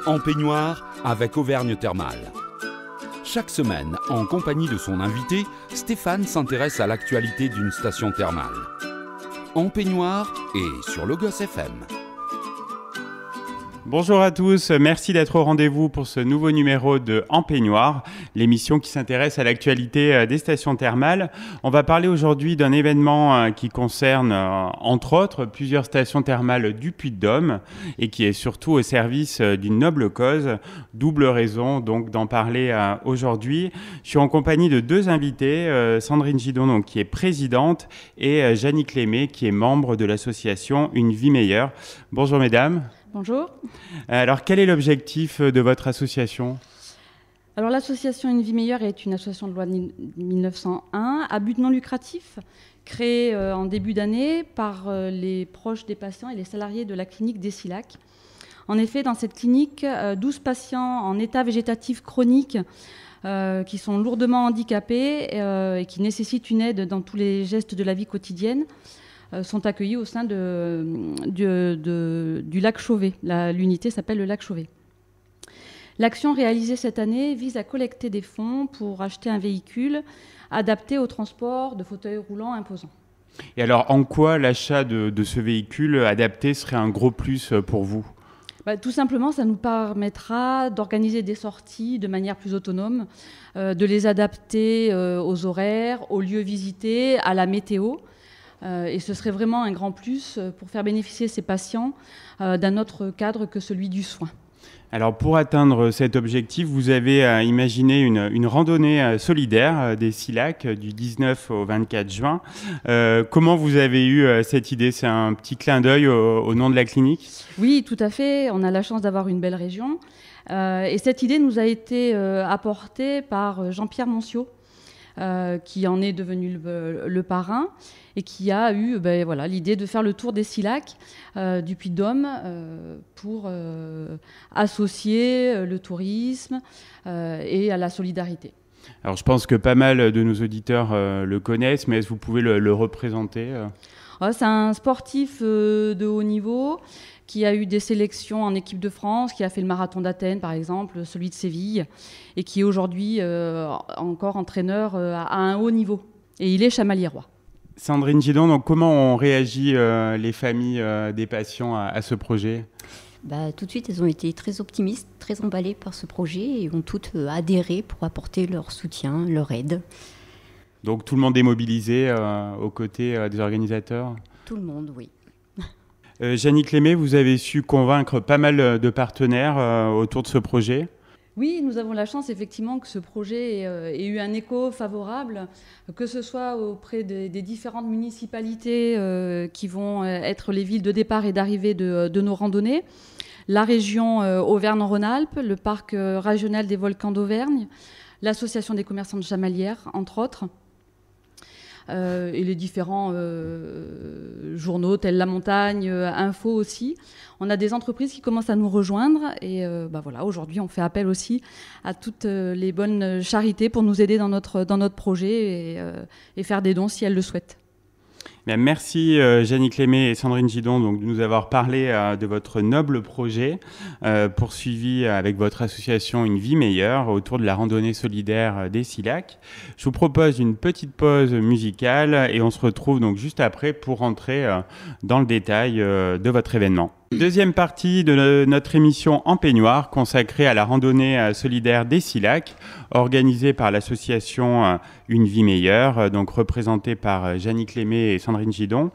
En peignoir avec Auvergne Thermale. Chaque semaine, en compagnie de son invité, Stéphane s'intéresse à l'actualité d'une station thermale. En peignoir et sur Logos FM. Bonjour à tous, merci d'être au rendez-vous pour ce nouveau numéro de En peignoir, l'émission qui s'intéresse à l'actualité des stations thermales. On va parler aujourd'hui d'un événement qui concerne, entre autres, plusieurs stations thermales du Puy-de-Dôme et qui est surtout au service d'une noble cause. Double raison donc d'en parler aujourd'hui. Je suis en compagnie de deux invités, Sandrine Gidon, donc, qui est présidente, et Jannick Lémé, qui est membre de l'association Une Vie Meilleure. Bonjour mesdames. Bonjour. Alors, quel est l'objectif de votre association ? Alors, l'association Une Vie Meilleure est une association de loi de 1901 à but non lucratif, créée en début d'année par les proches des patients et les salariés de la clinique d'Essillac. En effet, dans cette clinique, 12 patients en état végétatif chronique qui sont lourdement handicapés et qui nécessitent une aide dans tous les gestes de la vie quotidienne sont accueillis au sein du lac Chauvet. L'unité s'appelle le lac Chauvet. L'action réalisée cette année vise à collecter des fonds pour acheter un véhicule adapté au transport de fauteuils roulants imposants. Et alors, en quoi l'achat de ce véhicule adapté serait un gros plus pour vous ? Tout simplement, ça nous permettra d'organiser des sorties de manière plus autonome, de les adapter aux horaires, aux lieux visités, à la météo. Et ce serait vraiment un grand plus pour faire bénéficier ces patients d'un autre cadre que celui du soin. Alors pour atteindre cet objectif, vous avez imaginé une randonnée solidaire des Sillac du 19 au 24 juin. Comment vous avez eu cette idée ? C'est un petit clin d'œil au nom de la clinique ? Oui, tout à fait. On a la chance d'avoir une belle région. Et cette idée nous a été apportée par Jean-Pierre Monciot, qui en est devenu le parrain et qui a eu l'idée de faire le tour des Sillac du Puy-de-Dôme pour associer le tourisme et à la solidarité. Alors je pense que pas mal de nos auditeurs le connaissent, mais est-ce que vous pouvez le représenter ? C'est un sportif de haut niveau qui a eu des sélections en équipe de France, qui a fait le marathon d'Athènes par exemple, celui de Séville, et qui est aujourd'hui encore entraîneur à un haut niveau. Et il est chamaliérois. Sandrine Gidon, donc comment ont réagi les familles des patients à ce projet ? Tout de suite, elles ont été très optimistes, très emballées par ce projet et ont toutes adhéré pour apporter leur soutien, leur aide. Donc tout le monde est mobilisé aux côtés des organisateurs ? Tout le monde, oui. Jannick Lémé, vous avez su convaincre pas mal de partenaires autour de ce projet ? Oui, nous avons la chance effectivement que ce projet ait eu un écho favorable, que ce soit auprès des différentes municipalités qui vont être les villes de départ et d'arrivée de nos randonnées, la région Auvergne-Rhône-Alpes, le parc régional des volcans d'Auvergne, l'association des commerçants de Chamalières, entre autres, et les différents journaux tels La Montagne, Info aussi. On a des entreprises qui commencent à nous rejoindre et aujourd'hui on fait appel aussi à toutes les bonnes charités pour nous aider dans notre projet et faire des dons si elles le souhaitent. Bien, merci Jannick Lémé et Sandrine Gidon donc, de nous avoir parlé de votre noble projet poursuivi avec votre association Une Vie Meilleure autour de la randonnée solidaire des Sillac. Je vous propose une petite pause musicale et on se retrouve donc juste après pour rentrer dans le détail de votre événement. Deuxième partie de notre émission En peignoir consacrée à la randonnée solidaire des Sillac, organisée par l'association Une Vie Meilleure, donc représentée par Jannick Lémé et Sandrine Gidon.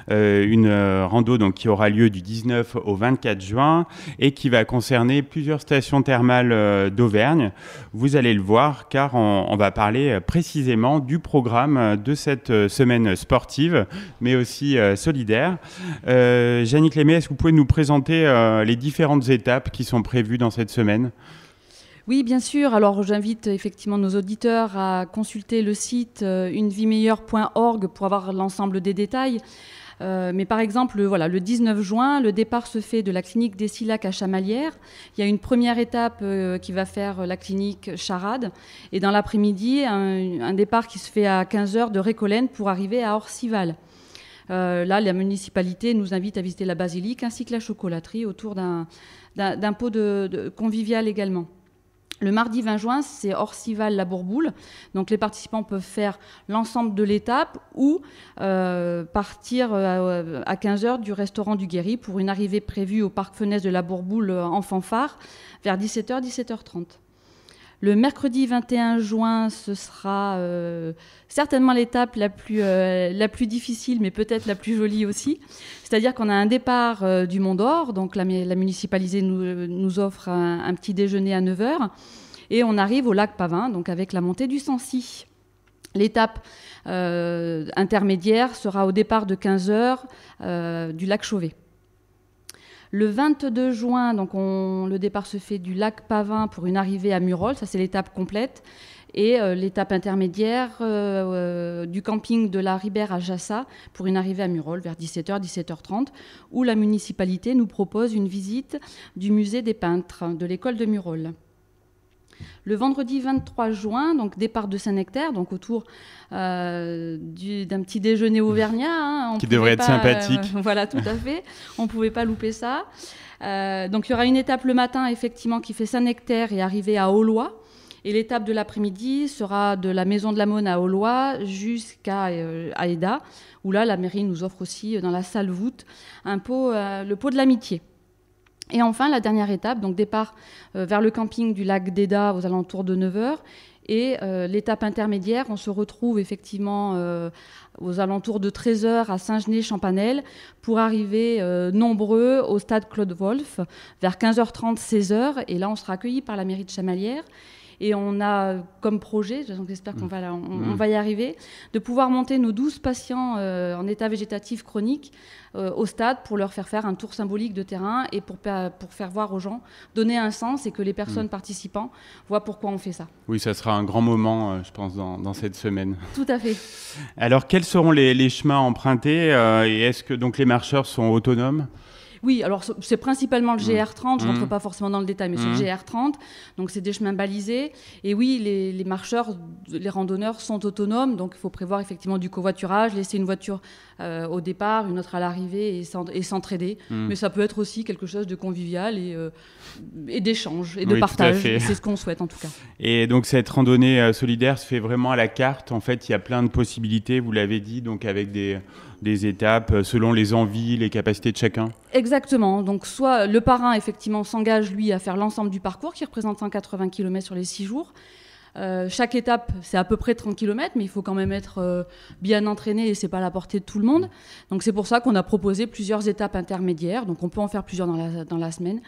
Une rando donc, qui aura lieu du 19 au 24 juin et qui va concerner plusieurs stations thermales d'Auvergne. Vous allez le voir car on va parler précisément du programme de cette semaine sportive, mais aussi solidaire. Jannick Lémé, est-ce que vous pouvez nous présenter les différentes étapes qui sont prévues dans cette semaine ? Oui, bien sûr. Alors, j'invite effectivement nos auditeurs à consulter le site unevimeilleure.org pour avoir l'ensemble des détails. Mais par exemple, le 19 juin, le départ se fait de la clinique d'Essillac à Chamalières. Il y a une première étape qui va faire la clinique Charade. Et dans l'après-midi, un départ qui se fait à 15h de Récollène pour arriver à Orcival. Là, la municipalité nous invite à visiter la basilique ainsi que la chocolaterie autour d'un pot de convivial également. Le mardi 20 juin, c'est Orcival-la-Bourboule. Donc les participants peuvent faire l'ensemble de l'étape ou partir à 15h du restaurant du Guéry pour une arrivée prévue au parc Fenêtre de la Bourboule en fanfare vers 17h, 17h30. Le mercredi 21 juin, ce sera certainement l'étape la plus difficile, mais peut-être la plus jolie aussi. C'est-à-dire qu'on a un départ du Mont d'Or, donc la municipalité nous offre un petit déjeuner à 9h, et on arrive au lac Pavin, donc avec la montée du Sancy. L'étape intermédiaire sera au départ de 15h du lac Chauvet. Le 22 juin, donc le départ se fait du lac Pavin pour une arrivée à Murol, ça c'est l'étape complète, et l'étape intermédiaire du camping de la Ribère à Jassa pour une arrivée à Murol vers 17h, 17h30, où la municipalité nous propose une visite du musée des peintres de l'école de Murol. Le vendredi 23 juin, donc départ de Saint-Nectaire, donc autour d'un petit déjeuner auvergnat. Qui devrait être sympathique. Voilà, tout à fait. On ne pouvait pas louper ça. Donc il y aura une étape le matin, effectivement, qui fait Saint-Nectaire et arrivée à Aulois. Et l'étape de l'après-midi sera de la Maison de la Monne à Aulois jusqu'à Aida, où là, la mairie nous offre aussi, dans la salle voûte, le pot de l'amitié. Et enfin, la dernière étape, donc départ vers le camping du lac d'Eda aux alentours de 9h. Et l'étape intermédiaire, on se retrouve effectivement aux alentours de 13h à Saint-Genès-Champanel pour arriver nombreux au stade Claude Wolff vers 15h30, 16h. Et là, on sera accueillis par la mairie de Chamalières. Et on a comme projet, donc j'espère qu'on va y arriver, de pouvoir monter nos 12 patients en état végétatif chronique au stade pour leur faire un tour symbolique de terrain et pour faire voir aux gens, donner un sens et que les personnes participants voient pourquoi on fait ça. Oui, ça sera un grand moment, je pense, dans cette semaine. Tout à fait. Alors, quels seront les chemins empruntés et est-ce que donc, les marcheurs sont autonomes ? Oui, alors c'est principalement le GR30, je ne rentre pas forcément dans le détail, mais c'est le GR30, donc c'est des chemins balisés. Et oui, les marcheurs, les randonneurs sont autonomes, donc il faut prévoir effectivement du covoiturage, laisser une voiture au départ, une autre à l'arrivée et s'entraider. Mais ça peut être aussi quelque chose de convivial et d'échange et de partage. C'est ce qu'on souhaite en tout cas. Et donc cette randonnée solidaire se fait vraiment à la carte. En fait, il y a plein de possibilités, vous l'avez dit, donc avec des étapes selon les envies, les capacités de chacun. Exactement. Donc soit le parrain effectivement s'engage lui à faire l'ensemble du parcours qui représente 180 km sur les 6 jours. Chaque étape, c'est à peu près 30 km, mais il faut quand même être bien entraîné et c'est pas à la portée de tout le monde. Donc c'est pour ça qu'on a proposé plusieurs étapes intermédiaires. Donc on peut en faire plusieurs dans la semaine.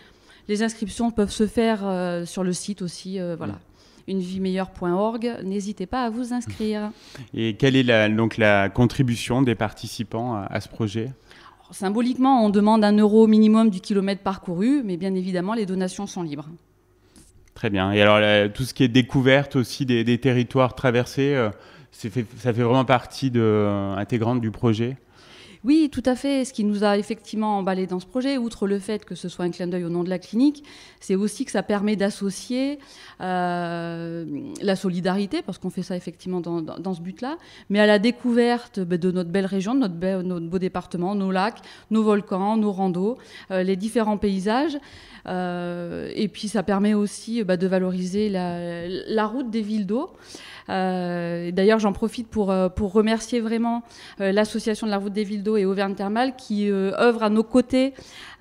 Les inscriptions peuvent se faire sur le site aussi. Voilà. unevimeilleure.org, n'hésitez pas à vous inscrire. Et quelle est la contribution des participants à ce projet ? Alors, symboliquement, on demande 1 € minimum du kilomètre parcouru, mais bien évidemment, les donations sont libres. Très bien. Et alors, tout ce qui est découverte aussi des territoires traversés, ça fait vraiment partie intégrante du projet ? Oui, tout à fait. Ce qui nous a effectivement emballé dans ce projet, outre le fait que ce soit un clin d'œil au nom de la clinique, c'est aussi que ça permet d'associer la solidarité, parce qu'on fait ça effectivement dans ce but-là, mais à la découverte de notre belle région, de notre beau département, nos lacs, nos volcans, nos randos, les différents paysages. Et puis ça permet aussi de valoriser la route des villes d'eau. D'ailleurs, j'en profite pour remercier vraiment l'association de la route des villes d'eau et Auvergne Thermale qui œuvrent à nos côtés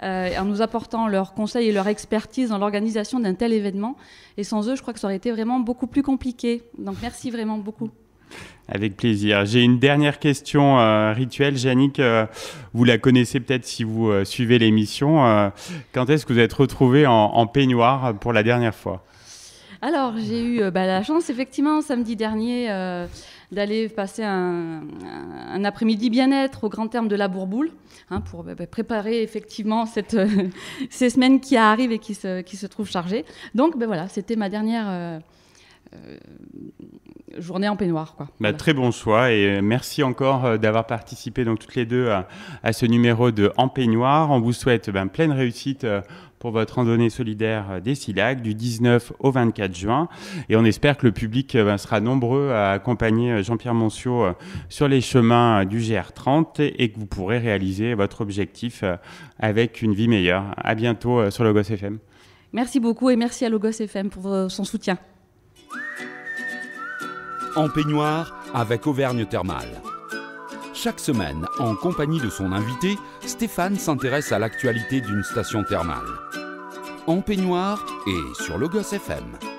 en nous apportant leurs conseils et leur expertise dans l'organisation d'un tel événement. Et sans eux, je crois que ça aurait été vraiment beaucoup plus compliqué. Donc merci vraiment beaucoup. Avec plaisir. J'ai une dernière question rituelle. Jannick, vous la connaissez peut-être si vous suivez l'émission. Quand est-ce que vous êtes retrouvée en peignoir pour la dernière fois ? Alors, j'ai eu la chance, effectivement, samedi dernier, d'aller passer un après-midi bien-être au Grand Terme de la Bourboule, pour préparer effectivement ces semaines qui arrivent et qui se trouvent chargées. Donc, voilà, c'était ma dernière journée en peignoir, quoi. Voilà. Très bon choix et merci encore d'avoir participé donc toutes les deux à ce numéro de En peignoir. On vous souhaite pleine réussite pour votre randonnée solidaire des Silacs du 19 au 24 juin et on espère que le public sera nombreux à accompagner Jean-Pierre Monciot sur les chemins du GR30 et que vous pourrez réaliser votre objectif avec une vie meilleure. À bientôt sur Logos FM. Merci beaucoup et merci à Logos FM pour son soutien. En peignoir avec Auvergne Thermale. Chaque semaine, en compagnie de son invité, Stéphane s'intéresse à l'actualité d'une station thermale. En peignoir et sur Logos FM.